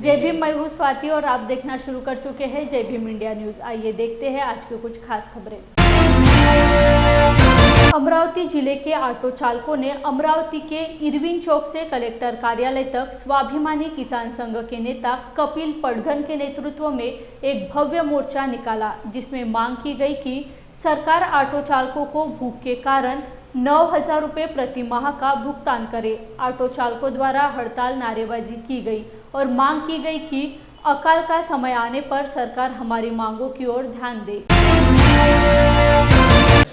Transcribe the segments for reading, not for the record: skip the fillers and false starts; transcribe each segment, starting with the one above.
जय भीम, मैं हूं स्वाति और आप देखना शुरू कर चुके हैं जय भीम इंडिया न्यूज। आइए देखते हैं आज की कुछ खास खबरें। अमरावती जिले के ऑटो चालकों ने अमरावती के इरविन चौक से कलेक्टर कार्यालय तक स्वाभिमानी किसान संघ के नेता कपिल पडघन के नेतृत्व में एक भव्य मोर्चा निकाला, जिसमें मांग की गई कि सरकार ऑटो चालकों को भूख के कारण 9,000 रुपये प्रति माह का भुगतान करे। ऑटो चालकों द्वारा हड़ताल नारेबाजी की गई और मांग की गई कि अकाल का समय आने पर सरकार हमारी मांगों की ओर ध्यान दे।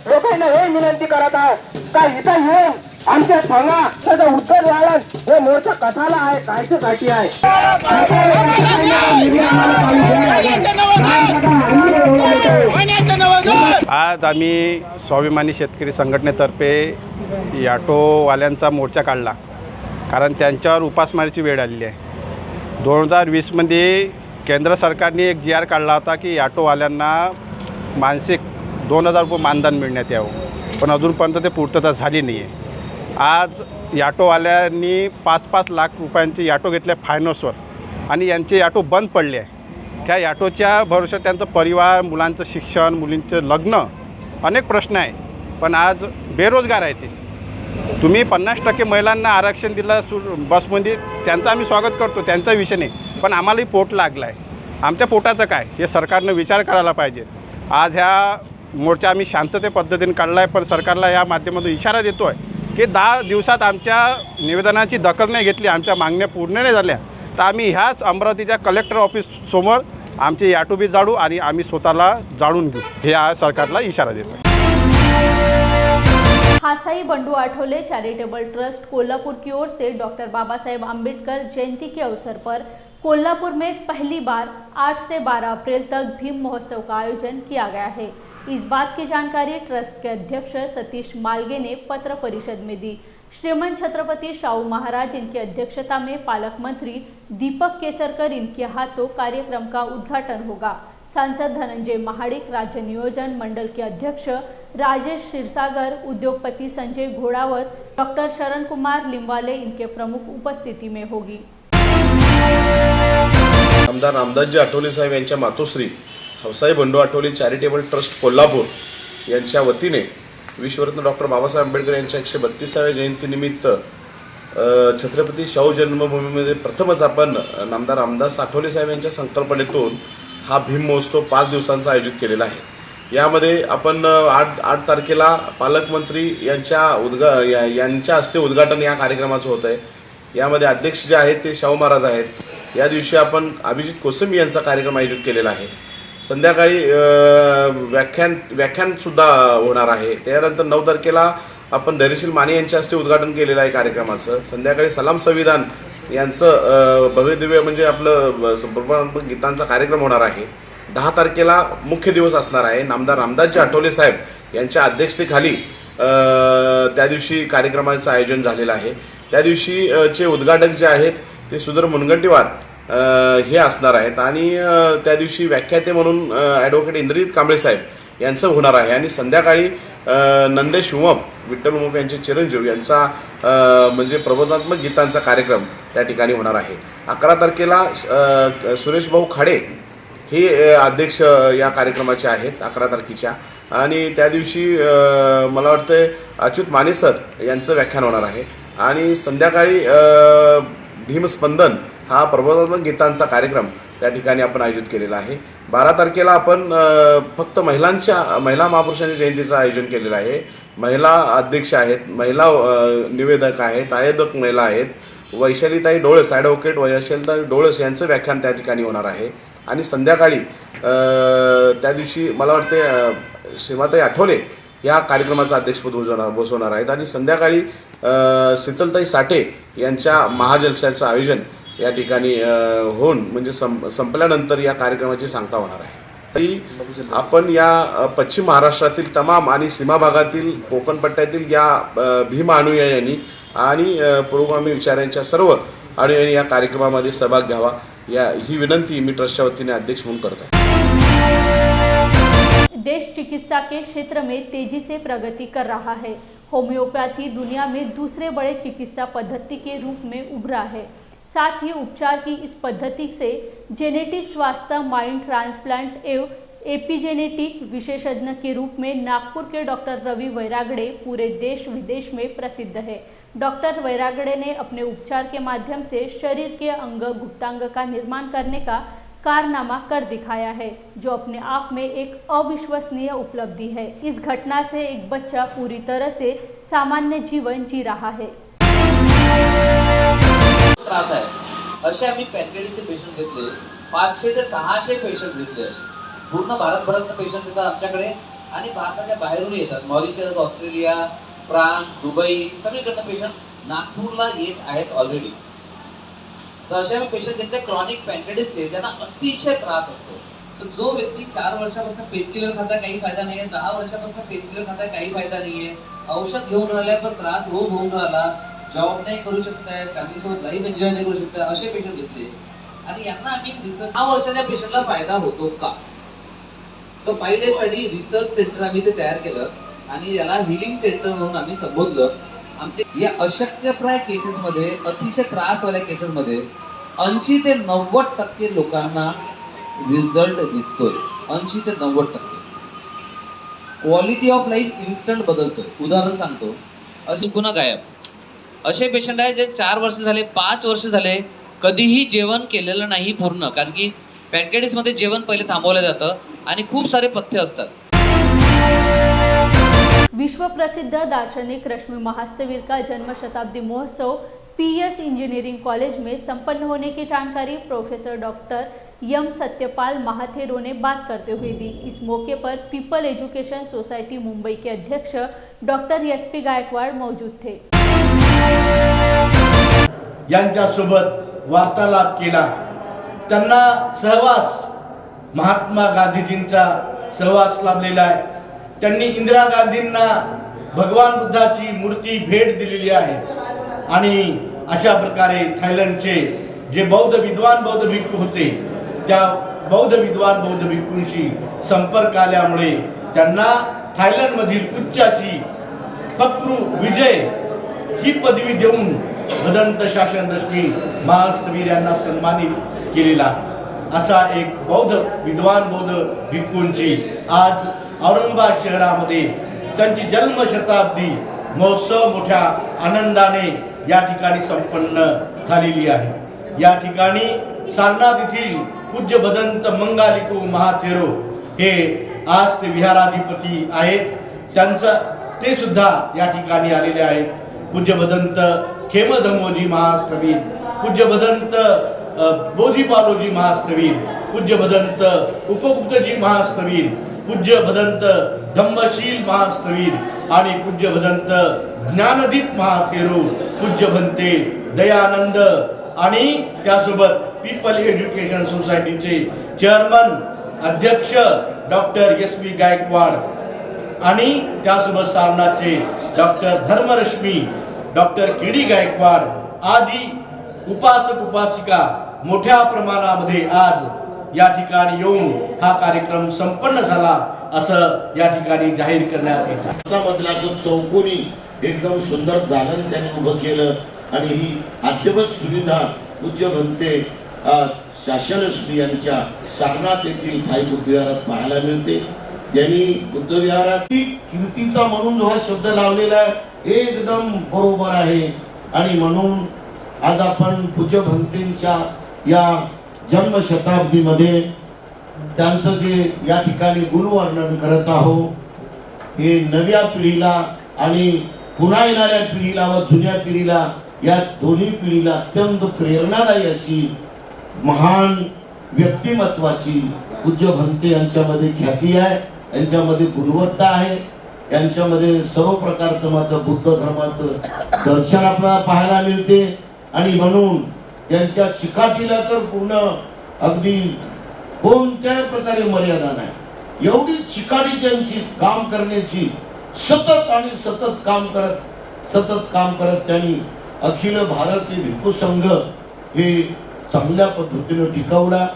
लोकांना हे विनंती करत आहोत का इथं येऊन आमच्या संघाचं उत्तर द्यावं। हे मोर्चा कथाला आहे, कायच्यासाठी आहे? आज आम्ही स्वाभिमानी शेतकरी संघटनेतर्फे ऑटोवाल्यांचा मोर्चा काढला, कारण त्यांच्यावर उपासमारीची वेळ आलेली आहे। 2020मध्ये केंद्र सरकारने एक GR काढला होता की ऑटोवाल्यांना मानसिक 2,000 रुपये मानधन मिळण्यात यावं, पण अजूनपर्यंत ते पूर्तता झाली नाही आहे। आज ऑटोवाल्यांनी 5-5 लाख रुपयांचे ऑटो घेतले फायनान्सवर आणि यांचे ऑटो बंद पडले आहे। त्या ऑटोच्या भरोश्यावर त्यांचं परिवार, मुलांचं शिक्षण, मुलींचं लग्न, अनेक प्रश्न आहे, पण आज बेरोजगार आहे ते। तुम्ही 50% महिलांना आरक्षण दिलं बसमध्ये, त्यांचं आम्ही स्वागत करतो, त्यांचा विषय नाही, पण आम्हालाही पोट लागला आहे। आमच्या पोटाचं काय हे सरकारनं विचार करायला पाहिजे। आज ह्या मोर्चा आम्ही शांतते पद्धतीने काढला आहे, पण सरकारला या माध्यमातून इशारा देतो आहे की 10 दिवसात आमच्या निवेदनाची दखल नाही घेतली, आमच्या मागण्या पूर्ण नाही झाल्या, तर आम्ही ह्याच अमरावतीच्या कलेक्टर ऑफिस समोर आमचे ऑटो बी जाळू आणि आम्ही स्वतःला जाळून घेऊ, हे आज सरकारला इशारा देतो आहे। हासाई बंडू आठोले चैरिटेबल ट्रस्ट कोल्हापुर की or say doctor Baba Saheb Ambedkar जयंती के अवसर पर कोल्हापुर में पहली बार 8 से 12 अप्रैल तक भीम महोत्सव का आयोजन किया गया है। इस बात की जानकारी ट्रस्ट के अध्यक्ष सतीश मालगे ने पत्र परिषद में दी। श्रीमन छत्रपति शाहू महाराज इनकी अध्यक्षता में पालक मंत्री दीपक केसरकर इनके हाथों कार्यक्रम का उद्घाटन होगा। सांसद धनंजय महाडिक, राज्य नियोजन मंडल के अध्यक्ष राजेश क्षीरसागर, उद्योगपति संजय घोड़ावत, डॉक्टर शरण कुमार लिंबाले इनके प्रमुख उपस्थिति में होगी। आमदार रामदासजी आठवले साहेब यांच्या मातोश्री हौसाई बंडू आठवले चॅरिटेबल ट्रस्ट कोल्हापूर यांच्या वतीने विश्वरत्न डॉक्टर बाबासाहेब आंबेडकर यांच्या 132व्या जयंतीनिमित्त छत्रपती शाहू जन्मभूमीमध्ये प्रथमच आपण नामदार रामदास आठवले साहेब यांच्या संकल्पनेतून हा भीम महोत्सव 5 दिवसांचा आयोजित केलेला आहे। यामध्ये आपण 8 तारखेला पालकमंत्री यांच्या हस्ते उद्घाटन या कार्यक्रमाचं होत आहे। यामध्ये अध्यक्ष जे आहेत ते शाहू महाराज आहेत। या दिवशी आपण अभिजित कोसंबी यांचा कार्यक्रम आयोजित केलेला आहे। संध्याकाळी व्याख्यान सुद्धा होणार आहे। त्यानंतर 9 तारखेला आपण धैर्यशील माने यांच्या हस्ते उद्घाटन केलेलं आहे कार्यक्रमाचं। संध्याकाळी सलाम संविधान यांचं भव्यदिव्य म्हणजे आपलं संप्रदानात्मक गीतांचा कार्यक्रम होणार आहे। 10 तारखेला मुख्य दिवस असणार आहे। नामदार रामदासजी आठवले साहेब यांच्या अध्यक्षतेखाली त्या दिवशी कार्यक्रमाचं आयोजन झालेलं आहे। त्या दिवशी चे उद्घाटक जे आहेत ते सुधीर मुनगंटीवार हे असणार आहेत आणि त्या दिवशी व्याख्याते म्हणून ॲडव्होकेट इंद्रजित कांबळे साहेब यांचं होणार आहे। आणि संध्याकाळी नंदेश उमप, विठ्ठल उमप यांचे चिरंजीव यांचा म्हणजे प्रबोधनात्मक गीतांचा कार्यक्रम त्या ठिकाणी होणार आहे। 11 तारखेला सुरेश भाऊ खाडे हे अध्यक्ष या कार्यक्रमाचे आहेत 11 तारखेच्या, आणि त्या दिवशी मला वाटतं अच्युत माने सर यांचं व्याख्यान होणार आहे। आणि संध्याकाळी भीमस्पंदन हा प्रबोधनात्मक गीतांचा कार्यक्रम त्या ठिकाणी आपण आयोजित केलेला आहे। 12 तारखेला आपण फक्त महिला महापुरुषांच्या जयंतीचं आयोजन केलेलं आहे। महिला अध्यक्ष आहेत, महिला निवेदक आहेत, आयोजक महिला आहेत। वैशालीताई डोळस, ॲडव्होकेट वैशालीताई डोळस यांचं व्याख्यान त्या ठिकाणी होणार आहे। आणि संध्याकाळी त्या दिवशी मला वाटते सीमाताई आठवले या कार्यक्रमाचं अध्यक्षपद बसवणार आहेत। आणि संध्याकाळी शीतलताई साठे यांच्या महाजलशाचं आयोजन या ठिकाणी होऊन म्हणजे संपल्यानंतर या कार्यक्रमाची सांगता होणार आहे। तरी आपण या पश्चिम महाराष्ट्रातील तमाम आणि सीमा भागातील कोकण पट्ट्यातील या भीम अनुयायांनी आणि पुरोगामी विचारांच्या सर्व अनुयायांनी या कार्यक्रमामध्ये सहभाग घ्यावा, ही विनंती मी ट्रस्टच्या वतीने अध्यक्ष म्हणून करत आहे। देश चिकित्सा के क्षेत्र में तेजी से प्रगति कर रहा है। होम्योपैथी दुनिया में दूसरे बड़े चिकित्सा पद्धति के रूप में उभरा है। साथ ही उपचार की इस पद्धति से जेनेटिक स्वास्थ्य माइंड ट्रांसप्लांट एवं एपिजेनेटिक विशेषज्ञ के रूप में नागपुर के डॉक्टर रवि वैरागड़े पूरे देश विदेश में प्रसिद्ध है। डॉक्टर वैरागड़े ने अपने उपचार के माध्यम से शरीर के अंग गुप्तांग का निर्माण करने का कारनामा कर दिखाया है, जो अपने आप में एक अविश्वसनीय उपलब्धि है। इस घटना से एक बच्चा पूरी तरह से सामान्य जीवन जी रहा है। त्रास आहे असे आम्ही पॅनक्रियाटिसचे पेशंट घेतले, 500 ते 600 पेशंट घेतले असे पूर्ण भारतभरातून पेशंट्स येतात आमच्याकडे आणि भारताच्या बाहेरून येतात, मॉरिशस, ऑस्ट्रेलिया, फ्रान्स, दुबई सगळीकडनं पेशंट्स नागपूरला येत आहेत ऑलरेडी। तर असे आम्ही पेशंट घेतले क्रॉनिक पॅनक्रियाटिसचे ज्यांना अतिशय त्रास असतो। तर जो व्यक्ती 4 वर्षापासून पेनकिलर खाता काही फायदा नाहीये, 10 वर्षापासून पेनकिलर खाता काही फायदा नाहीये, औषध घेऊन राहिलाय पण त्रास रोज होऊन राहिला, जॉब नाही करू शकताय, फॅमिली सोबत लाईफ एन्जॉय नाही करू शकताय, असे पेशंट घेतले आणि यांना आम्ही रिसर्च 6 वर्षाच्या पेशंटला फायदा होतो का, तर 5 डेज साठी रिसर्च सेंटर आम्ही ते तयार केलं आणि याला हिलिंग सेंटर म्हणून आम्ही संबोधलं। आमचे या अशक्यप्राय केसेस मध्ये, अतिशय त्रासवाल्या केसेस मध्ये 80 ते 90% लोकांना रिझल्ट दिसतोय। 80 ते 90% क्वालिटी ऑफ लाईफ इन्स्टंट बदलतोय। उदाहरण सांगतो, अशी पुन्हा गायब असे पेशंट आहे जे 4 वर्ष झाले, 5 वर्ष झाले कधीही जेवण केलेलं नाही पूर्ण, कारण की पॅनक्रियाटिस मध्ये जेवण पहिले थांबवलं जातं आणि खूप सारे पथ्य असतात। विश्व प्रसिद्ध दार्शनिक रश्मि महास्तवीर का जन्म शताब्दी महोत्सव पीएस इंजीनियरिंग कॉलेज में संपन्न होने की जानकारी प्रोफेसर डॉक्टर एम सत्यपाल महाथेरो ने बात करते हुए दी। इस मौके पर पीपल एजुकेशन सोसाइटी मुंबई के अध्यक्ष डॉक्टर एसपी गायकवाड़ मौजूद थे। यांच्यासोबत वार्तालाप केला, त्यांना सहवास महात्मा गांधीजींचा सहवास लाभलेला आहे। त्यांनी इंदिरा गांधींना भगवान बुद्धाची मूर्ती भेट दिलेली आहे आणि अशा प्रकारे थायलंडचे जे बौद्ध भिक्खू होते, त्या बौद्ध भिक्खूंशी संपर्क आल्यामुळे त्यांना थायलंडमधील उच्च अशी फक्रू विजय ही पदवी देऊन भदंत शासन रश्मी महास्तवीर यांना सन्मानित केलेला आहे। असा एक बौद्ध भिक्खूंची आज औरंगाबाद शहरामध्ये त्यांची जन्मशताब्दी महोत्सव मोठ्या आनंदाने या ठिकाणी संपन्न झालेली आहे। या ठिकाणी सारनाथ येथील पूज्य भदंत मंगालिको महाथेरो हे आज ते विहाराधिपती आहेत, ते सुद्धा या ठिकाणी आलेले आहेत। पूज्य भदंत खेमधमोजी महास्थवीर, पूज्य भदंत बोधिपालोजी महास्थवीर, पूज्य भदंत उपगुप्तजी महास्थवीर, पूज्य भदंत धम्मशील महास्थवीर आणि पूज्य भदंत ज्ञानदीप महाथेरो, पूज्य भंते दयानंद आणि त्यासोबत पीपल एज्युकेशन सोसायटीचे चेअरमन अध्यक्ष डॉक्टर एसपी गायकवाड आणि त्यासोबत सारनाथचे डॉक्टर धर्मरश्मी, डॉक्टर केडी गायकवाड आदी उपासक उपासिका मोठ्या प्रमाणामध्ये आज या ठिकाणी येऊन हा कार्यक्रम संपन्न झाला असं या ठिकाणी जाहीर करण्यात येतं। मधला जो चौकोनी एकदम सुंदर दालन त्यांनी उभं केलं आणि ही अद्ययावत सुविधा पूज्य भंते शासनश्री यांच्या सारनाथ येथील थाई बुद्धविहारात पाहायला मिळते। त्यांनी बुद्धविहारातील कीर्तीचा म्हणून जो हा शब्द लावलेला आहे एकदम बरोबर आहे आणि म्हणून आज आपण पूज्य भंतेंच्या या जन्मशताब्दीमध्ये त्यांचं जे या ठिकाणी गुणवर्णन करत आहोत, हे नव्या पिढीला आणि पुन्हा येणाऱ्या पिढीला व जुन्या पिढीला या दोन्ही पिढीला अत्यंत प्रेरणादायी अशी महान व्यक्तिमत्वाची पूज्य भंते यांच्यामध्ये ख्याती आहे, यांच्यामध्ये गुणवत्ता आहे, यांच्यामध्ये सर्व प्रकारचं मत बुद्ध धर्माचं दर्शन आपल्याला पाहायला मिळते आणि म्हणून त्यांच्या चिकाटीला तर पूर्ण अगदी कोणत्याही प्रकारे मर्यादा नाही। एवढी चिकाटी त्यांची काम करण्याची, सतत काम करत त्यांनी अखिल भारतीय भिक्खू संघ हे चांगल्या पद्धतीने टिकवला,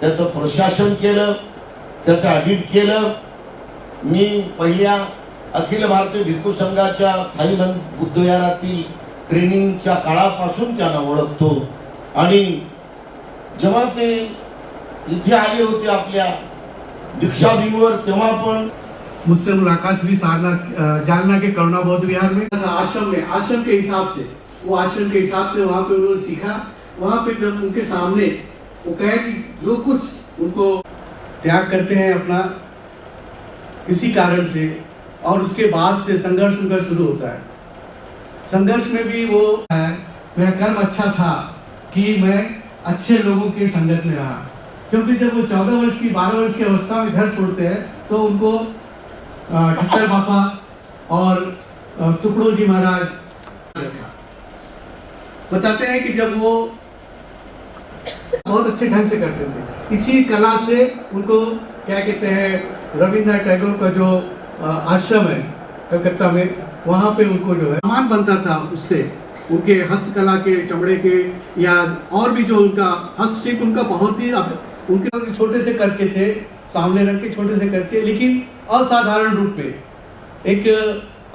त्याचं प्रशासन केलं, त्याचं ऑडिट केलं। मी पहिल्या अखिल भारतीय भिक्खू संघाच्या थाईलंड बुद्धविहारातील ट्रेनिंगच्या काळापासून त्यांना ओळखतो आणि जेव्हा ते इथे आले होते आपल्या दीक्षाभूमीवर तेव्हा पण मुझसे मुलाकात हुई सारनाथ जालना के करुणा बौद्ध विहार में आश्रम में, आश्रम के हिसाब से, वो आश्रम के हिसाब से वहाँ पे उन्होंने सीखा। वहाँ पे जब उनके सामने वो कहे कि जो कुछ उनको त्याग करते हैं अपना किसी कारण से, और उसके बाद से संघर्ष उनका शुरू होता है। संघर्ष में भी वो है, मेरा कर्म अच्छा था कि मैं अच्छे लोगों के संगत में रहा, क्योंकि जब वो 14 वर्ष की 12 वर्ष की अवस्था में घर छोड़ते हैं तो उनको ठक्कर बापा और टुकड़ो जी महाराज रखा। बताते हैं कि जब वो बहुत अच्छे ढंग से करते थे, इसी कला से उनको क्या कहते हैं रविंद्रनाथ टैगोर का जो आश्रम है कलकत्ता में, वहाँ पे उनको जो है सामान बनता था उससे, उनके हस्तकला के, चमड़े के, या और भी जो उनका हस्तशिल्प उनका बहुत ही उनके छोटे से करके थे, सामने रख के छोटे से करके, लेकिन असाधारण रूप में एक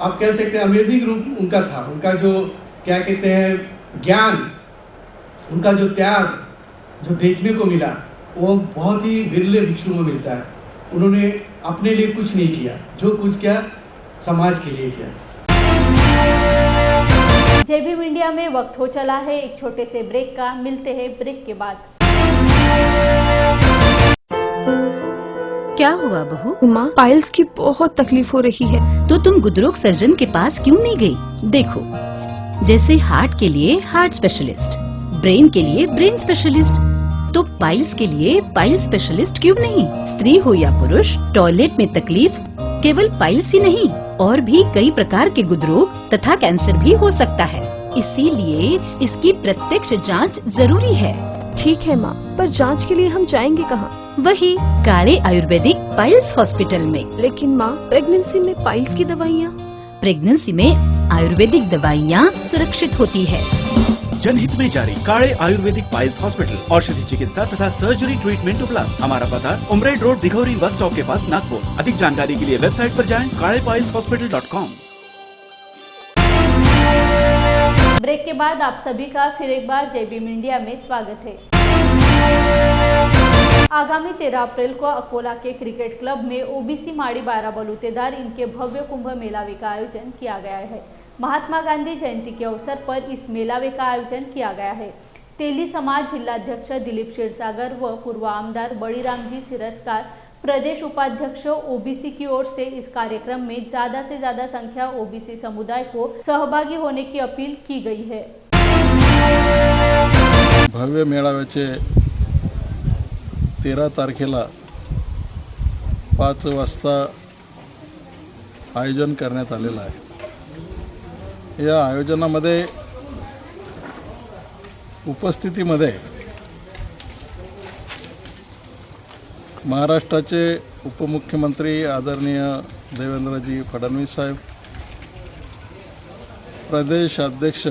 आप कह सकते हैं अमेजिंग रूप उनका था। उनका जो क्या कहते हैं ज्ञान, उनका जो त्याग जो देखने को मिला वो बहुत ही विरले भिक्षुओं में मिलता है। उन्होंने अपने लिए कुछ नहीं किया, जो कुछ किया समाज के लिए किया। जय भीम इंडिया में वक्त हो चला है एक छोटे से ब्रेक का, मिलते हैं ब्रेक के बाद। क्या हुआ बहू? माँ, पाइल्स की बहुत तकलीफ हो रही है। तो तुम गुदरोग सर्जन के पास क्यों नहीं गई? देखो, जैसे हार्ट के लिए हार्ट स्पेशलिस्ट, ब्रेन के लिए ब्रेन स्पेशलिस्ट, तो पाइल्स के लिए पाइल्स स्पेशलिस्ट क्यों नहीं? स्त्री हो या पुरुष, टॉयलेट में तकलीफ केवल पाइल्स ही नहीं, और भी कई प्रकार के गुदरोग तथा कैंसर भी हो सकता है। इसीलिए इसकी प्रत्यक्ष जांच जरूरी है। ठीक है माँ, पर जांच के लिए हम जाएंगे कहाँ? वही काले आयुर्वेदिक पाइल्स हॉस्पिटल में। लेकिन माँ, प्रेगनेंसी में पाइल्स की दवाइयाँ? प्रेगनेंसी में आयुर्वेदिक दवाइयाँ सुरक्षित होती है। जनहित में जारी काले आयुर्वेदिक पाइल्स हॉस्पिटल, औषधि चिकित्सा तथा सर्जरी ट्रीटमेंट उपलब्ध। हमारा पता उमरेड रोड, दिघौरी बस स्टॉप के पास, नागपुर। अधिक जानकारी के लिए वेबसाइट पर जाएं kalepailshospital.com। ब्रेक के बाद आप सभी का फिर एक बार जय भीम इंडिया में स्वागत है। आगामी 13 अप्रैल को अकोला के क्रिकेट क्लब में ओबीसी माड़ी बारा बलूतेदार इनके भव्य कुंभ मेलावे का आयोजन किया गया है। महात्मा गांधी जयंती के अवसर पर इस मेलावे का आयोजन किया गया है। तेली समाज जिलाध्यक्ष दिलीप क्षीरसागर व पूर्व आमदार बड़ीरामजी सिरस्कार, प्रदेश उपाध्यक्ष ओबीसी की ओर से इस कार्यक्रम में ज्यादा से ज्यादा संख्या ओबीसी समुदाय को सहभागी होने की अपील की गई है। भव्य मेळाव्याचे 13 तारखेला 5 वाजता आयोजन करण्यात आलेलं आहे। या आयोजनामध्ये उपस्थितीमध्ये महाराष्ट्राचे उपमुख्यमंत्री आदरणीय देवेंद्रजी फडणवीस साहेब, प्रदेश अध्यक्ष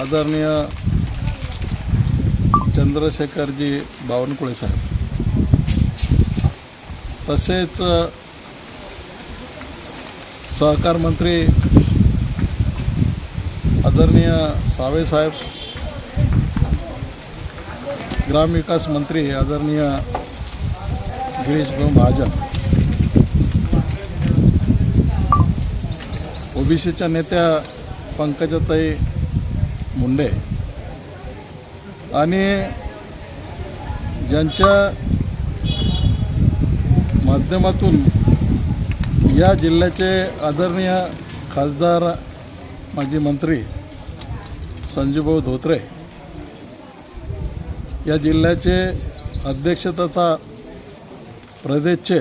आदरणीय चंद्रशेखरजी बावनकुळे साहेब, तसेच सहकार मंत्री आदरणीय सावे साहेब, ग्रामविकास मंत्री आदरणीय गिरीशभाऊ महाजन, ओबीसीच्या नेत्या पंकजाताई मुंडे आणि ज्यांच्या माध्यमातून या जिल्ह्याचे आदरणीय खासदार माजी मंत्री संजूभाऊ धोत्रे, या जिल्ह्याचे अध्यक्ष तथा प्रदेशचे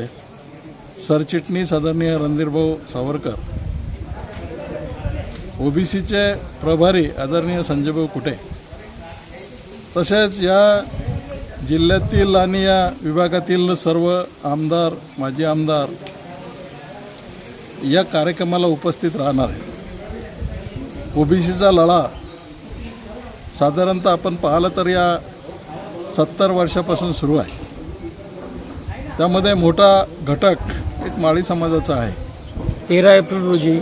सरचिटणीस आदरणीय रणधीरभाऊ सावरकर, ओबीसीचे प्रभारी आदरणीय संजयभाऊ कुटे, तसेच या जिल्ह्यातील आणि या विभागातील सर्व आमदार, माजी आमदार या कार्यक्रमाला उपस्थित राहणार आहेत। ओबीसीचा लढा साधारणतः आपण पाहिलं तर या 70 वर्षापासून सुरू आहे। त्यामध्ये मोठा घटक एक माळी समाजाचा आहे। 13 एप्रिल रोजी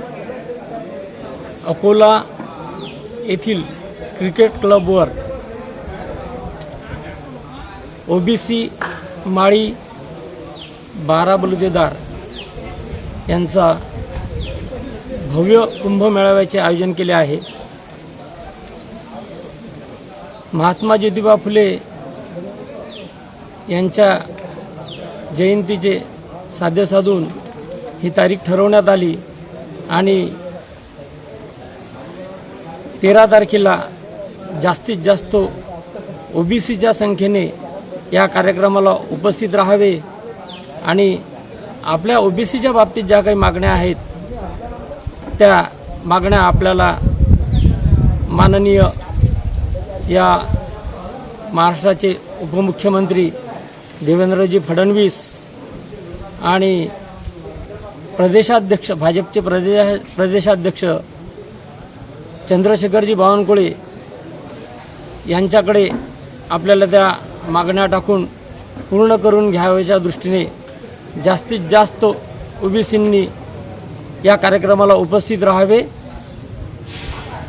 अकोला येथील क्रिकेट क्लबवर ओबीसी माळी 12 बलुतेदार यांचा भव्य कुंभमेळाव्याचे आयोजन केले आहे. महात्मा ज्योतिबा फुले यांच्या जयंतीचे साध्य साधून ही तारीख ठरवण्यात आली आणि 13 तारखेला जास्तीत जास्त ओबीसीच्या संख्येने या कार्यक्रमाला उपस्थित राहावे आणि आपल्या ओबीसीच्या बाबतीत ज्या काही मागण्या आहेत त्या मागण्या आपल्याला माननीय या महाराष्ट्राचे उपमुख्यमंत्री देवेंद्रजी फडणवीस आणि प्रदेशाध्यक्ष भाजपचे प्रदेशाध्यक्ष चंद्रशेखरजी बावनकुळे यांच्याकडे आपल्याला त्या मागण्या टाकून पूर्ण करून घ्यावयाच्या दृष्टीने जास्तीत जास्त ओबीसींनी या कार्यक्रमाला उपस्थित राहावे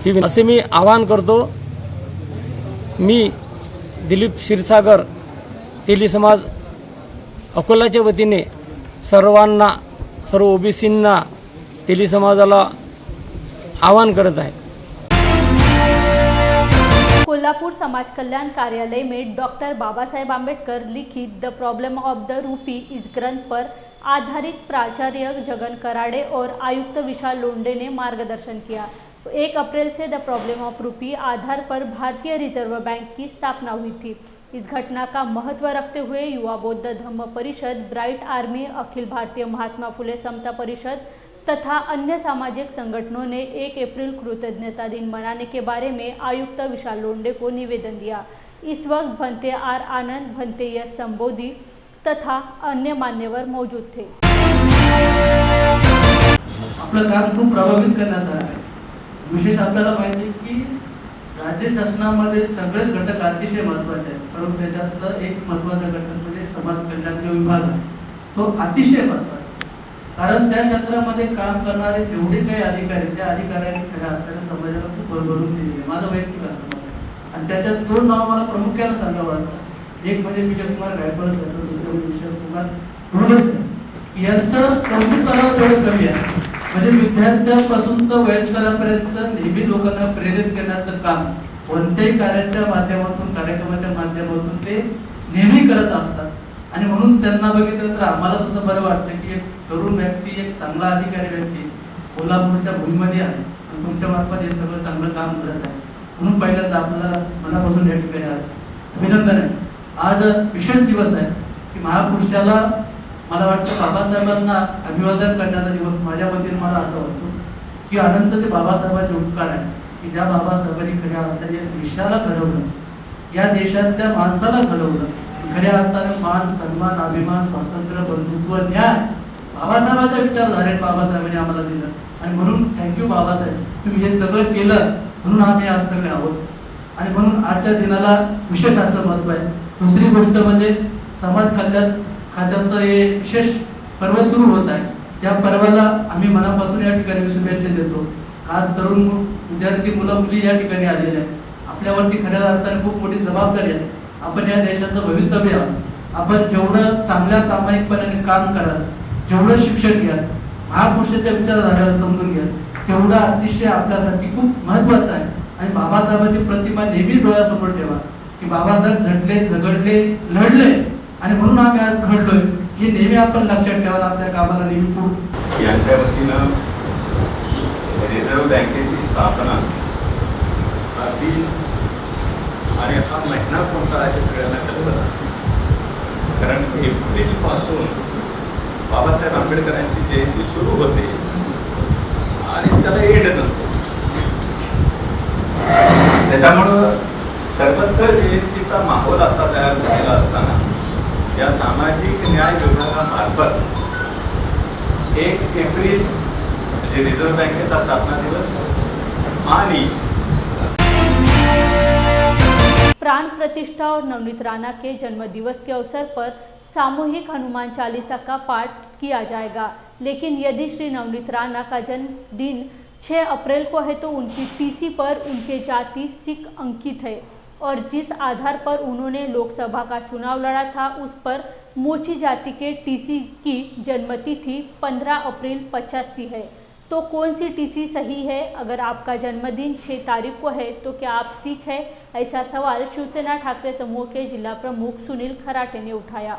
ही असे मी आवाहन करतो. मी दिलीप क्षीरसागर तेली समाज अकोलाच्या वतीने सर्व ओबीसींना तेली समाजाला आवाहन करत आहे. कोल्हापुर समाज कल्याण कार्यालय में डॉक्टर बाबा साहेब आम्बेडकर लिखित the problem of the rupee इस ग्रंथ पर आधारित प्राचार्य जगन कराड़े और आयुक्त विशाल लोंढे ने मार्गदर्शन किया. 1 अप्रैल से द प्रॉब्लम ऑफ रूपी आधार पर भारतीय रिजर्व बैंक की स्थापना हुई थी. इस घटना का महत्व रखते हुए युवा बौद्ध धम्म परिषद, ब्राइट आर्मी, अखिल भारतीय महात्मा फुले समता परिषद तथा अन्य सामाजिक संगठनों ने 1 अप्रैल कृतज्ञता दिन मनाने के बारे में आयुक्त विशाल लोंढे को निवेदन दिया. इस वक्त भंते आर आनंद, भंते यश संबोधी तथा अन्य मान्यवर मौजूद थे. आपलं काम खूप प्रभावित करण्यासारखं आहे. विशेष आपल्याला माहिती आहे की राज्य शासनामध्ये सगळेच घटक अतिशय महत्त्वाचे आहेत, परंतु त्याच्यातलं एक महत्त्वाचा घटक म्हणजे समाज कल्याण विभाग आहे. तो अतिशय महत्त्वाचा, कारण त्या क्षेत्रामध्ये काम करणारे जेवढे काही अधिकारी त्या अधिकाऱ्यांनी खऱ्या अर्थाने समाजाला खूप भरभरून दिलेले, माझं वैयक्तिक असं मत आहे. आणि त्याच्यात 2 नाव मला प्रामुख्याने सांगावं लागतं. एक म्हणजे विजय कुमार गायकवाड सर, दुसरं म्हणजे विजय कुमार रुळे सर. यांचं कौतुकाला तेवढं कमी आहे. म्हणजे विद्यार्थ्यांपासून तर वयस्करांपर्यंत नेहमी लोकांना प्रेरित करण्याचं काम कोणत्याही कार्याच्या माध्यमातून, कार्यक्रमाच्या माध्यमातून ते नेहमी करत असतात. आणि म्हणून त्यांना बघितलं तर आम्हाला सुद्धा बरं वाटतं की एक तरुण व्यक्ती, एक चांगला अधिकारी व्यक्ती कोल्हापूरच्या भूमीमध्ये आहे आणि तुमच्या मार्फत हे सगळं चांगलं काम करत आहे. म्हणून पहिल्यांदा आपल्याला मनापासून या ठिकाणी अभिनंदन आहे. आज विशेष दिवस आहे की महापुरुषाला मला वाटतं बाबासाहेबांना अभिवादन करण्याचा दिवस. माझ्या वतीने मला असं वाटतं की अनंत ते बाबासाहेबांचे उपकार आहे की ज्या बाबासाहेबांनी खऱ्या अर्थाने देशाला घडवलं, या देशातल्या माणसाला घडवलं. खऱ्या अर्थाने मान, सन्मान, अभिमान, स्वातंत्र्य, बंधुत्व, न्याय बाबासाहेबांच्या विचारधारेने बाबासाहेबांनी आम्हाला दिलं. आणि म्हणून थँक्यू बाबासाहेब, तुम्ही हे सगळं केलं म्हणून आम्ही आज सगळे आहोत. आणि म्हणून आजच्या दिनाला विशेष असं महत्त्व आहे. दुसरी गोष्ट म्हणजे समाज कल्याण खात्याचं हे विशेष पर्व सुरू होत आहे. त्या पर्वाला आम्ही मनापासून या ठिकाणी शुभेच्छा देतो. खास तरुण विद्यार्थी, मुलं मुली या ठिकाणी आलेले आहेत. आपल्यावरती खऱ्या अर्थाने खूप मोठी जबाबदारी आहे. आपण या देशाचं भवितव्य आहोत. आपण जेवढं चांगल्या प्रामाणिकपणाने काम कराल, जेवढं शिक्षण घ्याल, महापुरुषाच्या विचारधारेला समजून घ्याल, तेवढं अतिशय आपल्यासाठी खूप महत्त्वाचं आहे. आणि बाबासाहेबांची प्रतिमा नेहमी डोळ्यासमोर ठेवा की बाबासाहेब झटले, झगडले, लढले आणि म्हणून आम्ही आज घडलोय, हे नेहमी आपण लक्षात ठेवायला आपल्या कामाला नेहमी खूप. यांच्या वतीनं रिझर्व्ह बँकेची स्थापना आणि हा महिना कोणता आहे सगळ्यांना कळलं. कारण एप्रिलपासून बाबासाहेब आंबेडकरांची जयंती सुरू होते आणि त्याला एंड नसतो. त्याच्यामुळं सर्वत्र जयंतीचा माहोल आता तयार झालेला असताना या सामाजिक न्याय विभागामार्फत 1 एप्रिल म्हणजे रिझर्व्ह बँकेचा स्थापना दिवस आणि प्राण प्रतिष्ठा और नवनीत राणा के जन्म दिवस के अवसर पर सामूहिक हनुमान चालीसा का पाठ किया जाएगा. लेकिन यदि श्री नवनीत राणा का जन्मदिन 6 अप्रैल को है तो उनकी टीसी पर उनके जाति सिख अंकित है. और जिस आधार पर उन्होंने लोकसभा का चुनाव लड़ा था उस पर मोची जाति के टीसी की जन्मतिथि 15 अप्रैल 85 है। तो कौन सी टीसी सही है? अगर आपका जन्मदिन 6 तारीख को है तो क्या आप सिख है? ऐसा सवाल शिवसेना ठाकरे समूह के जिला प्रमुख सुनील खराटे ने उठाया।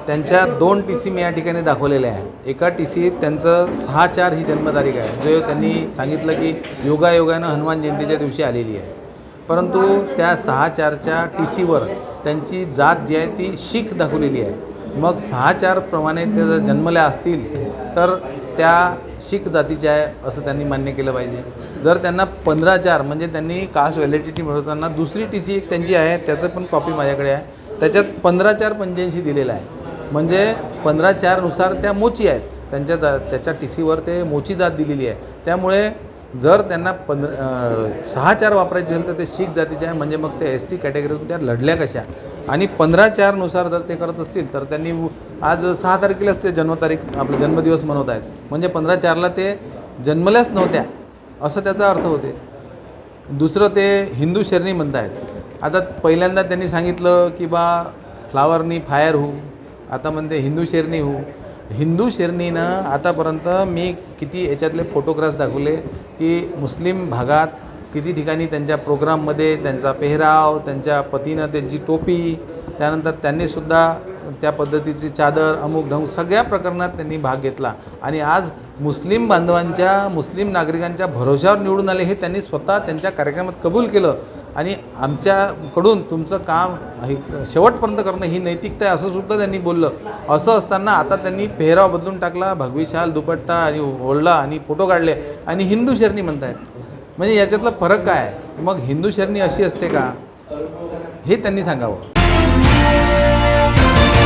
त्यांच्या 2 टीसी मी या ठिकाणी दाखवलेल्या आहे। एका टीसी त्यांचं 6/4 ही जन्मतारीख आहे, जो त्यांनी सांगितलं की योगायोगानं हनुमान जयंतीच्या दिवशी आलेली आहे, परंतु त्या 6/4च्या टीसीवर त्यांची जात जी आहे ती शीख दाखवलेली आहे। मग 6/4 प्रमाणे ते जर जन्मल्या असतील तर त्या शीख जातीच्या आहे असं त्यांनी मान्य केलं पाहिजे। जर त्यांना 15/4 म्हणजे त्यांनी कास्ट व्हॅलिडिटी मिळवताना दुसरी टीसी एक त्यांची आहे, त्याचं पण कॉपी माझ्याकडे आहे, त्याच्यात 15/4/85 दिलेलं आहे, म्हणजे 15/4 नुसार त्या मोची आहेत, त्याच्या टीसीवर ते मोची जात दिलेली आहे। त्यामुळे जर त्यांना 6/4 वापरायची असेल तर ते शीख जातीचे आहे, म्हणजे मग ते SC कॅटेगरीतून त्या लढल्या कशा? आणि 15/4 नुसार जर ते करत असतील तर त्यांनी आज 6 तारखेलाच ते जन्मतारीख आपला जन्मदिवस मनवत आहेत, म्हणजे 15/4ला ते जन्मल्याच नव्हत्या असं त्याचा अर्थ होते। दुसरं ते हिंदू शेरनी म्हणत आहेत। आता पहिल्यांदा त्यांनी सांगितलं की बा फ्लावरनी फायर होऊ, आता म्हणते हिंदू शेरनी होऊ। हिंदू शेरणीनं आतापर्यंत मी किती याच्यातले फोटोग्राफ्स दाखवले की मुस्लिम भागात किती ठिकाणी त्यांच्या प्रोग्राममध्ये त्यांचा पेहराव, त्यांच्या पतीनं त्यांची टोपी, त्यानंतर त्यांनीसुद्धा त्या पद्धतीची चादर अमुक ढंग सगळ्या प्रकरणात त्यांनी भाग घेतला आणि आज मुस्लिम बांधवांच्या मुस्लिम नागरिकांच्या भरोशावर निवडून आले हे त्यांनी स्वतः त्यांच्या कार्यक्रमात कबूल केलं। आणि आमच्याकडून तुमचं काम शेवटपर्यंत करणं ही नैतिकता आहे असं सुद्धा त्यांनी बोललं। असं असताना आता त्यांनी पेहराव बदलून टाकला, भगवी शाल दुपट्टा आणि ओढला आणि फोटो काढले आणि हिंदू शेरनी म्हणतायत, म्हणजे याच्यातला फरक काय आहे? मग हिंदू शेरनी अशी असते का हे त्यांनी सांगावं।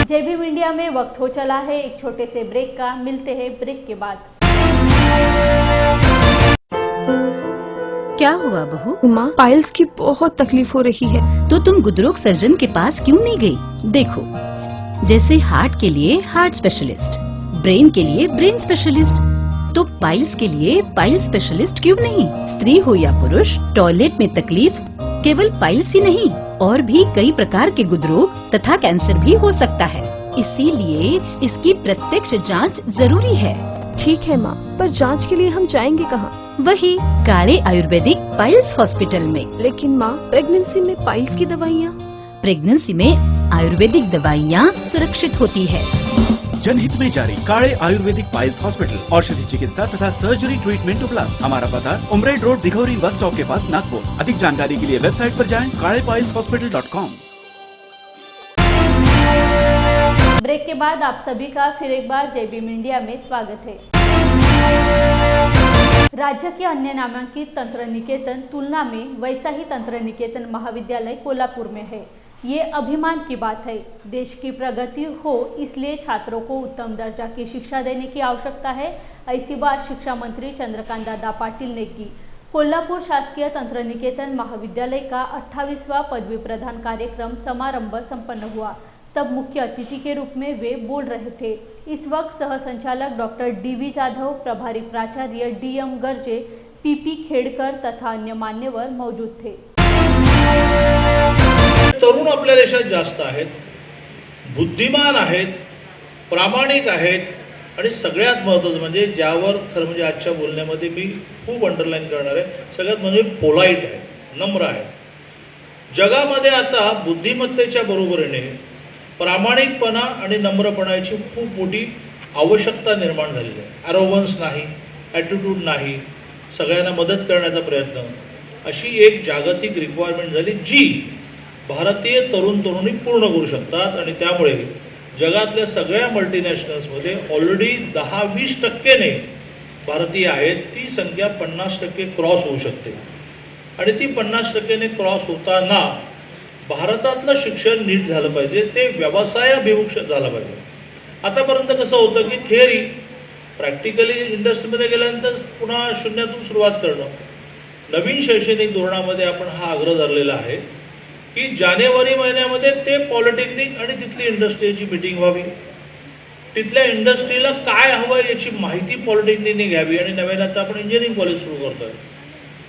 जय भीम इंडिया में वक्त हो चला है एक छोटे से ब्रेक का, मिलते हैं ब्रेक के बाद। क्या हुआ बहू? माँ, पाइल्स की बहुत तकलीफ हो रही है। तो तुम गुदरोग सर्जन के पास क्यों नहीं गई? देखो, जैसे हार्ट के लिए हार्ट स्पेशलिस्ट, ब्रेन के लिए ब्रेन स्पेशलिस्ट, तो पाइल्स के लिए पाइल स्पेशलिस्ट क्यों नहीं? स्त्री हो या पुरुष, टॉयलेट में तकलीफ केवल पाइल्स ही नहीं और भी कई प्रकार के गुदरोग तथा कैंसर भी हो सकता है, इसीलिए इसकी प्रत्यक्ष जांच जरूरी है। ठीक है माँ, पर जांच के लिए हम जाएंगे कहाँ? वही काले आयुर्वेदिक पाइल्स हॉस्पिटल में। लेकिन माँ, प्रेगनेंसी में पाइल्स की दवाइयाँ? प्रेगनेंसी में आयुर्वेदिक दवाइयाँ सुरक्षित होती है। जनहित में जारी काले आयुर्वेदिक पाइल्स हॉस्पिटल, औषधि चिकित्सा तथा सर्जरी ट्रीटमेंट उपलब्ध। हमारा पता उमरेड रोड दिघौरी बस स्टॉप के पास नागपुर। अधिक जानकारी के लिए वेबसाइट पर जाएं kalepailshospital.com। ब्रेक के बाद आप सभी का फिर एक बार जय भीम इंडिया में स्वागत है। राज्य के अन्य नामांकित तंत्र निकेतन तुलना में वैसा ही तंत्र निकेतन महाविद्यालय कोल्हापुर में है। ये अभिमान की बात है। देश की प्रगति हो इसलिए छात्रों को उत्तम दर्जा की शिक्षा देने की आवश्यकता है, ऐसी बात शिक्षा मंत्री चंद्रकांत दादा पाटिल ने की। कोल्हापुर शासकीय तंत्र निकेतन महाविद्यालय का 28वां पदवी प्रदान कार्यक्रम समारंभ संपन्न हुआ, तब मुख्य अतिथि के रूप में वे बोल रहे थे। इस वक्त सह संचालक डॉक्टर DV जाधव, प्रभारी प्राचार्य DM गर्जे, PP खेड़कर तथा अन्य मान्यवर मौजूद थे। तरुण आपल्या देशात जास्त आहेत, बुद्धिमान आहेत, प्रामाणिक आहेत आणि सगळ्यात महत्त्वाचं म्हणजे ज्यावर खरं म्हणजे आजच्या बोलण्यामध्ये मी खूप अंडरलाईन करणार आहे, सगळ्यात म्हणजे पोलाईट आहे, नम्र आहे। जगामध्ये आता बुद्धिमत्तेच्या बरोबरीने प्रामाणिकपणा आणि नम्रपणाची खूप मोठी आवश्यकता निर्माण झालेली आहे। ॲरोगन्स नाही, ॲटिट्यूड नाही, सगळ्यांना मदत करण्याचा प्रयत्न, अशी एक जागतिक रिक्वायरमेंट झाली जी भारतीय तरुण तरुणी पूर्ण करू शकतात आणि त्यामुळे जगातल्या सगळ्या मल्टीनॅशनल्समध्ये ऑलरेडी 10-20% भारतीय आहेत, ती संख्या 50% क्रॉस होऊ शकते आणि ती 50% क्रॉस होताना भारतातलं शिक्षण नीट झालं पाहिजे, ते व्यवसायाभिमुख झालं पाहिजे। आतापर्यंत कसं होतं की थिअरी प्रॅक्टिकली इंडस्ट्रीमध्ये गेल्यानंतर पुन्हा शून्यातून सुरुवात करणं। नवीन शैक्षणिक धोरणामध्ये आपण हा आग्रह धरलेला आहे की जानेवारी महिन्यामध्ये ते पॉलिटेक्निक आणि तिथली इंडस्ट्रीची मीटिंग व्हावी, तिथल्या इंडस्ट्रीला काय हवं याची माहिती पॉलिटेक्निकने घ्यावी आणि नव्याने आता आपण इंजिनिअरिंग कॉलेज सुरू करतोय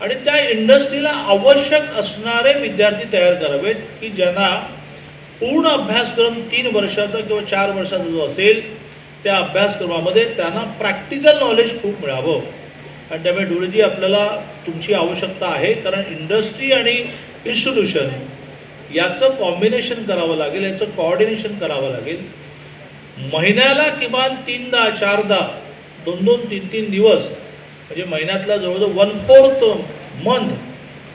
आणि त्या इंडस्ट्रीला आवश्यक असणारे विद्यार्थी तयार करावेत की ज्यांना पूर्ण अभ्यासक्रम 3 वर्षाचा किंवा 4 वर्षाचा जो असेल त्या अभ्यासक्रमामध्ये त्यांना प्रॅक्टिकल नॉलेज खूप मिळावं. आणि त्यामुळे डोळेजी आपल्याला तुमची आवश्यकता आहे, कारण इंडस्ट्री आणि इन्स्टिट्यूशन याचं कॉम्बिनेशन करावं लागेल, याचं कोऑर्डिनेशन करावं लागेल. महिन्याला किमान 3दा 4दा 2-2 3-3 दिवस म्हणजे महिन्यातला जवळजवळ 1/4 मंथ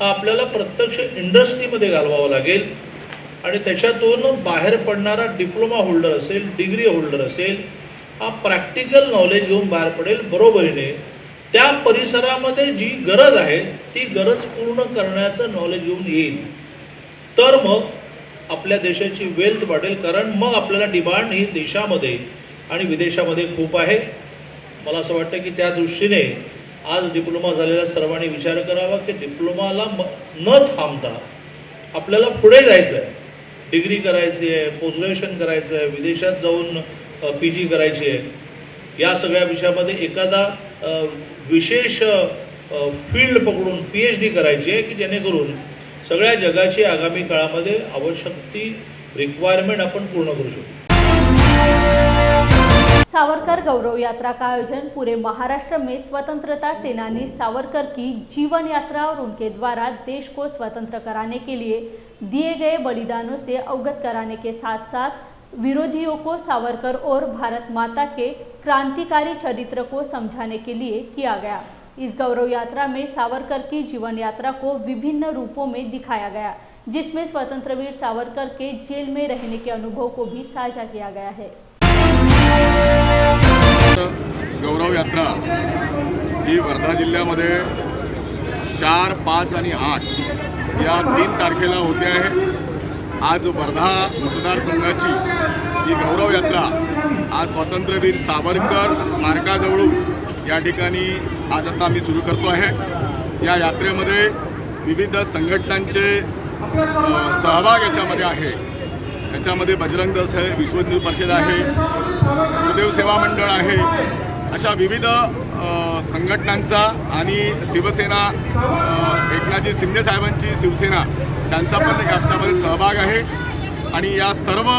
हा आपल्याला प्रत्यक्ष इंडस्ट्रीमध्ये घालवावा लागेल. आणि त्याच्यातून बाहेर पडणारा डिप्लोमा होल्डर असेल, डिग्री होल्डर असेल, हा प्रॅक्टिकल नॉलेज घेऊन बाहेर पडेल. बरोबरीने त्या परिसरामध्ये जी गरज आहे ती गरज पूर्ण करण्याचं नॉलेज घेऊन येईल, तर मग आपल्या देशाची वेल्थ वाढेल. कारण मग आपल्याला डिमांड ही देशामध्ये आणि विदेशामध्ये खूप आहे. मला असं वाटतं की त्या दृष्टीने आज डिप्लोमा झालेल्या सर्वांनी विचार करावा की डिप्लोमाला न थांबता आपल्याला पुढे जायचं आहे, डिग्री करायची आहे, पोस्ट ग्रॅज्युएशन करायचं आहे, विदेशात जाऊन PG करायची आहे. या सगळ्या विषयामध्ये एखादा विशेष फील्ड पकडून PhD करायची आहे की जेणेकरून सगळ्या जगाची आगामी काळामध्ये आवश्यक ती रिक्वायरमेंट आपण पूर्ण करू शकू. सावरकर गौरव यात्रा का आयोजन पूरे महाराष्ट्र में स्वतंत्रता सेनानी सावरकर की जीवन यात्रा और उनके द्वारा देश को स्वतंत्र कराने के लिए दिए गए बलिदानों से अवगत कराने के साथ साथ विरोधियों को सावरकर और भारत माता के क्रांतिकारी चरित्र को समझाने के लिए किया गया. इस गौरव यात्रा में सावरकर की जीवन यात्रा को विभिन्न रूपों में दिखाया गया, जिसमें स्वतंत्र वीर सावरकर के जेल में रहने के अनुभव को भी साझा किया गया है. गौरव यात्रा ही वर्धा जिल्ह्यामध्ये 4, 5 आणि 8 या 3 तारखेला होते आहे. आज वर्धा मतदारसंघाची ही गौरव यात्रा आज स्वातंत्र्यवीर सावरकर स्मारकाजवळून या ठिकाणी आज आता आम्ही सुरू करतो आहे. या यात्रेमध्ये विविध संघटनांचे सहभाग याच्यामध्ये आहे. याच्यामध्ये बजरंग दल आहे, विश्व हिंदू परिषद आहे, गुरुदेव सेवा मंडळ आहे, अशा विविध संघटनांचा आणि शिवसेना एकनाथजी शिंदे साहेबांची शिवसेना त्यांचा पण याच्यामध्ये सहभाग आहे. आणि या सर्व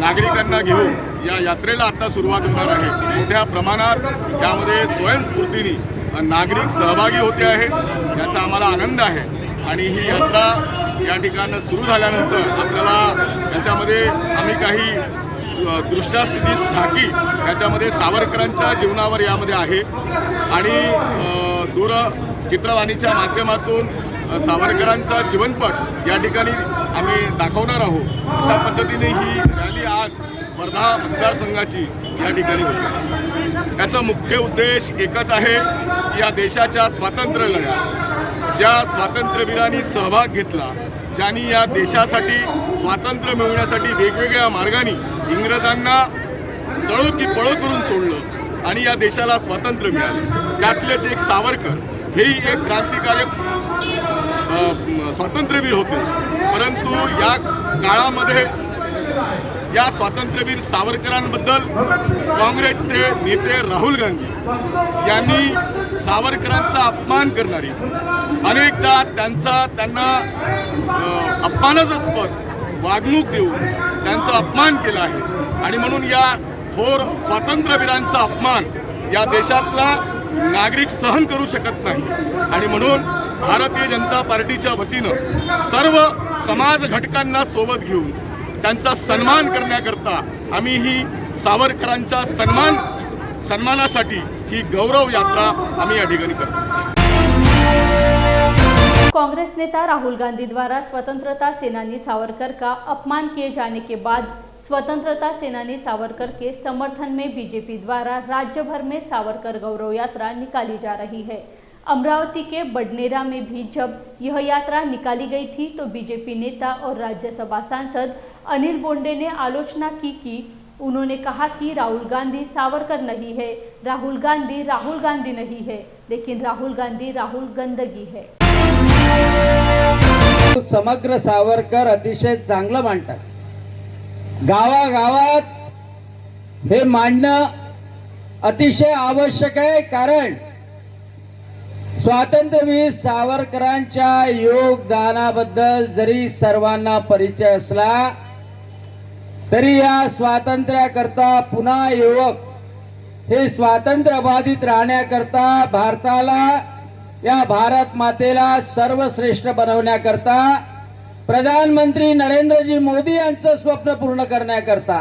नागरिकांना घेऊन या यात्रेला आता सुरुवात होणार आहे. मोठ्या प्रमाणात यामध्ये स्वयंस्फूर्तीने नागरिक सहभागी होते आहे, याचा आम्हाला आनंद आहे. आणि ही यात्रा या ठिकाणी सुरू झाल्यानंतर आपल्याला याच्यामध्ये आम्ही काही दृश्यस्थितीत झाकी याच्यामध्ये सावरकरांच्या जीवनावर यामध्ये आहे आणि दूरचित्रवाणीच्या माध्यमातून सावरकरांचा जीवनपट या ठिकाणी आम्ही दाखवणार आहोत. अशा पद्धतीने ही रॅली आज वर्धा मतदारसंघाची या ठिकाणी होती. याचा मुख्य उद्देश एकच आहे की या देशाच्या स्वातंत्र्य लढ्यात ज्या स्वातंत्र्यवीरांनी सहभाग घेतला, ज्यांनी या देशासाठी स्वातंत्र्य मिळवण्यासाठी वेगवेगळ्या मार्गाने इंग्रजांना चळो की पळो करून सोडलं आणि या देशाला स्वातंत्र्य मिळालं, त्यातलेच एक सावरकर हेही एक क्रांतिकारक स्वातंत्र्यवीर होते. परंतु या काळामध्ये या स्वातंत्र्यवीर सावरकरांबद्दल काँग्रेसचे नेते राहुल गांधी यांनी सावरकरांचा अपमान करणारी अनेकदा त्यांना अपमानास्पद वागणूक देऊन त्यांचा अपमान केला आहे. आणि म्हणून या थोर स्वातंत्र्यवीरांचा अपमान या देशातला नागरिक सहन करू शकत नाही. आणि म्हणून भारतीय जनता पार्टीच्या वतीनं सर्व समाज घटकांना सोबत घेऊन त्यांचा सन्मान करण्याकरता आम्ही ही सावरकरांच्या सन्मानासाठी ही गौरव यात्रा आम्ही या ठिकाणी करतो. कांग्रेस नेता राहुल गांधी द्वारा स्वतंत्रता सेनानी सावरकर का अपमान किए जाने के बाद स्वतंत्रता सेनानी सावरकर के समर्थन में बीजेपी द्वारा राज्य भर में सावरकर गौरव यात्रा निकाली जा रही है. अमरावती के बडनेरा में भी जब यह यात्रा निकाली गई थी तो बीजेपी नेता और राज्यसभा सांसद अनिल बोंडे ने आलोचना की कि उन्होंने कहा कि राहुल गांधी सावरकर नहीं है, राहुल गांधी नहीं है, लेकिन राहुल गांधी राहुल गंदगी है. समग्र सावरकर अतिशय चांगलं मांडतात. गावागावात हे मांडणं अतिशय आवश्यक आहे, कारण स्वातंत्र्यवीर सावरकरांच्या योगदानाबद्दल जरी सर्वांना परिचय असला तरी या स्वातंत्र्याकरता पुन्हा युवक हे स्वातंत्र्य बाधित राहण्याकरता भारताला या भारत मातेला सर्वश्रेष्ठ बनवण्याकरता प्रधानमंत्री नरेंद्रजी मोदी यांचं स्वप्न पूर्ण करण्याकरता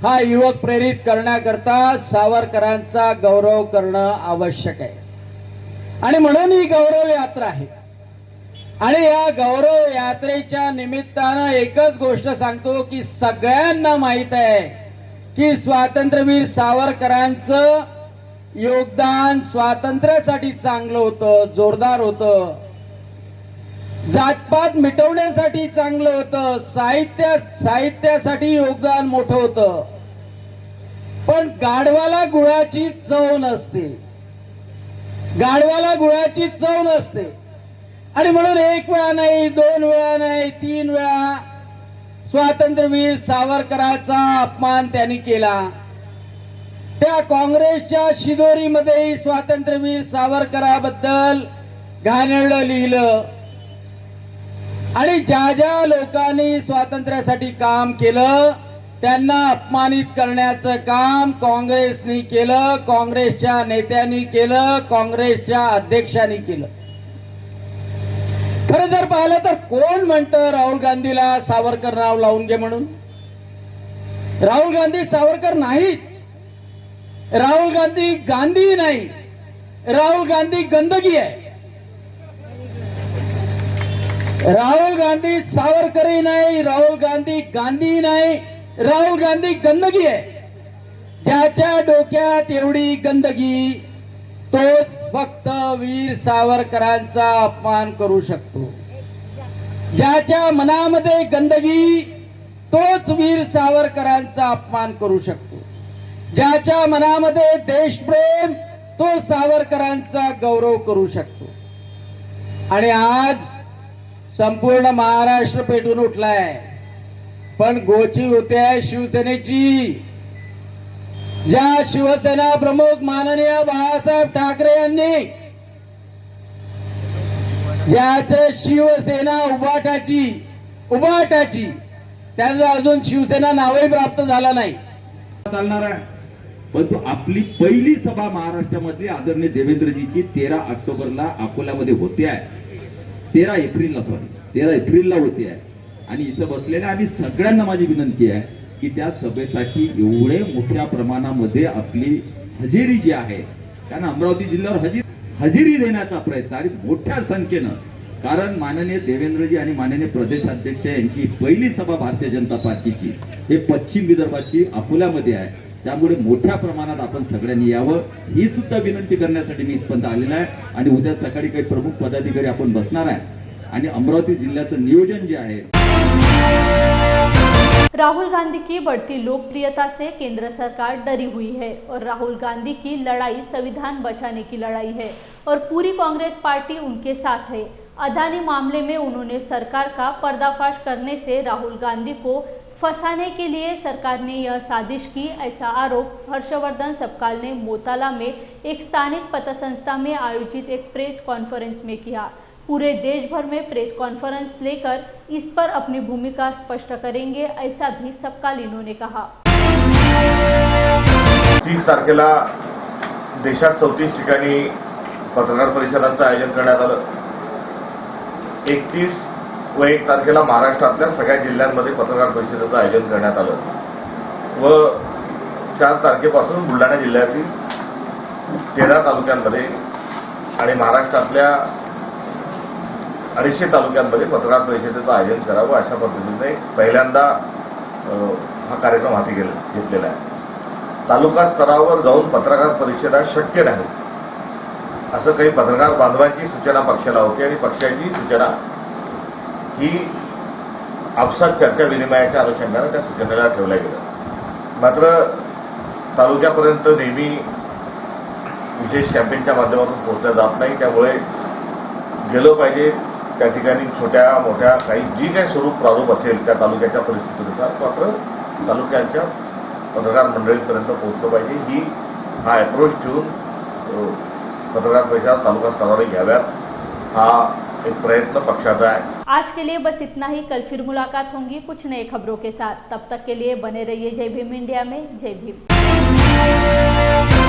हा युवक प्रेरित करण्याकरता सावरकरांचा गौरव करणं आवश्यक आहे आणि म्हणून ही गौरव यात्रा आहे। आणि या गौरव यात्रेच्या निमित्तानं एकच गोष्ट सांगतो की सगळ्यांना माहित आहे की स्वातंत्र्यवीर सावरकरांचं योगदान स्वातंत्र्यासाठी चांगलं होतं, जोरदार होतं, जातपात मिटवण्यासाठी चांगलं होतं, साहित्यासाठी योगदान मोठं होतं। पण गाढवाला गुळाची चव नसते, गाढवाला गुळाची चव नसते। आणि म्हणून एक वेळा नाही, दोन वेळा नाही, 3 वेळा स्वातंत्र्यवीर सावरकरांचा अपमान त्यांनी केला। त्या काँग्रेसच्या शिदोरीमध्ये स्वातंत्र्यवीर सावरकरांबद्दल घाणेरडं लिहिलं आणि ज्या ज्या लोकांनी स्वातंत्र्यासाठी काम केलं त्यांना अपमानित करण्याचं काम काँग्रेसने केलं, काँग्रेसच्या नेत्यांनी केलं, काँग्रेसच्या अध्यक्षांनी केलं। खरं जर पाहिलं तर कोण म्हणतं राहुल गांधीला सावरकर नाव लावून घे म्हणून? राहुल गांधी सावरकर नाहीत, राहुल गांधी गांधी नाही, राहुल गांधी गंदगी आहे। राहुल गांधी सावरकरही नाही, राहुल गांधी गांधी नाही, राहुल गांधी गंदगी आहे। ज्याच्या डोक्यात एवढी गंदगी तोच फक्त वीर सावरकरांचा अपमान करू शकतो। ज्याच्या मनामध्ये गंदगी तोच वीर सावरकरांचा अपमान करू शकतो। ज्याच्या मनामध्ये देशप्रेम तो सावरकरांचा गौरव करू शकतो। आणि आज संपूर्ण महाराष्ट्र पेटून उठलाय, पण गोची होते शिवसेनेची। ज्या शिवसेना प्रमुख माननीय बाळासाहेब ठाकरे यांनी ज्याचं शिवसेना उभाटाची त्याचं अजून शिवसेना नावही प्राप्त झालं नाही। चालणार आहे, परंतु आपली पहिली सभा महाराष्ट्रामधली आदरणीय देवेंद्रजीची 13 ऑक्टोबरला अकोल्यामध्ये होते आहे, 13 एप्रिलला होते आहे। आणि इथं बसलेल्या आम्ही सगळ्यांना माझी विनंती आहे की त्या सभेसाठी एवढे मोठ्या प्रमाणामध्ये आपली हजेरी जी आहे, कारण अमरावती जिल्ह्यावर हजेरी देण्याचा प्रयत्न आणि मोठ्या संख्येनं, कारण माननीय देवेंद्रजी आणि माननीय प्रदेशाध्यक्ष यांची पहिली सभा भारतीय जनता पार्टीची हे पश्चिम विदर्भाची अकोल्यामध्ये आहे। त्यामुळे मोठ्या प्रमाणात आपण सगळ्यांनी यावं ही सुद्धा विनंती करण्यासाठी मी इथपर्यंत आलेला आहे। आणि उद्या सकाळी काही प्रमुख पदाधिकारी आपण बसणार आहे आणि अमरावती जिल्ह्याचं नियोजन जे आहे। राहुल गांधी की बढ़ती लोकप्रियता से केंद्र सरकार डरी हुई है और राहुल गांधी की लड़ाई संविधान बचाने की लड़ाई है और पूरी कांग्रेस पार्टी उनके साथ है। अदानी मामले में उन्होंने सरकार का पर्दाफाश करने से राहुल गांधी को फंसाने के लिए सरकार ने यह साजिश की, ऐसा आरोप हर्षवर्धन सबकाल ने मोताला में एक स्थानिक पत्रसंस्था में आयोजित एक प्रेस कॉन्फ्रेंस में किया। पूरे देश भर में प्रेस कॉन्फ्रेंस लेकर इस पर अपनी भूमिका स्पष्ट करेंगे, ऐसा भी सबकालीनों ने कहा। 30 तारखेला देशात 34 ठिकाणी पत्रकार परिषदांचं आयोजन करण्यात आलं। 31 व 1 तारखेला महाराष्ट्रातल्या सगळ्या जिल्ह्यांमध्ये पत्रकार परिषदेचं आयोजन करण्यात आलं व 4 तारखेपासून बुलढाणा जिल्ह्यातील 13 तालुक्यांमध्ये आणि महाराष्ट्रातल्या 250 तालुक्यांमध्ये पत्रकार परिषदेचं आयोजन करावं अशा पद्धतीने पहिल्यांदा हा कार्यक्रम हाती घेतलेला आहे। तालुका स्तरावर जाऊन पत्रकार परिषदा शक्य नाही असं काही पत्रकार बांधवांची सूचना पक्षाला होती आणि पक्षाची सूचना ही आपसात चर्चा विनिमयाच्या अनुषंगाने त्या सूचनेला ठेवल्या गेलं। मात्र तालुक्यापर्यंत नेहमी विशेष कॅम्पेनच्या माध्यमातून पोहोचल्या जात नाही, त्यामुळे गेलो पाहिजे त्या ठिकाणी छोट्या मोठ्या काही जी काही स्वरूप प्रारूप असेल त्या तालुक्याच्या परिस्थितीनुसार मात्र तालुक्यांच्या पत्रकार मंडळीपर्यंत पोहोचलं पाहिजे, हा अप्रोच ठेवून पत्रकार परिषद तालुका स्तरावर घ्याव्यात हा एक प्रयत्न पक्षाचा है। आज के लिए बस इतना ही। कल फिर मुलाकात होंगी कुछ नए खबरों के साथ। तब तक के लिए बने रहिए जय भीम इंडिया में। जय भीम।